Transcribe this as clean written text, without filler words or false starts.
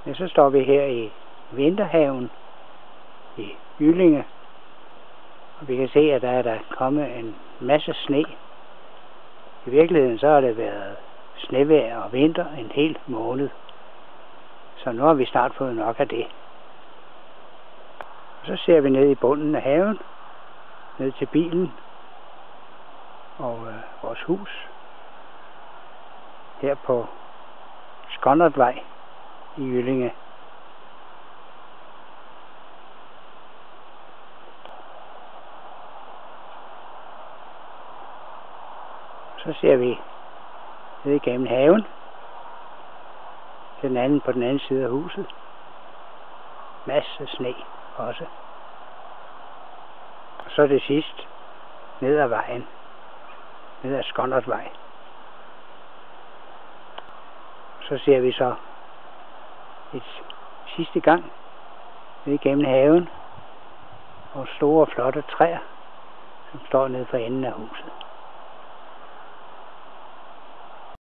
Men så står vi her i vinterhaven i Jyllinge, og vi kan se, at der er kommet en masse sne. I virkeligheden så har det været snevejr og vinter en hel måned. Så nu har vi snart fået nok af det. Og så ser vi ned i bunden af haven, ned til bilen og vores hus her på Skonnertvej i Jyllinge. Så ser vi ned igennem haven til på den anden side af huset. Masse sne også. Og så det sidst ned ad vejen. Ned ad Skonnertvej. Så ser vi så et sidste gang ned igennem haven og store flotte træer, som står nede for enden af huset.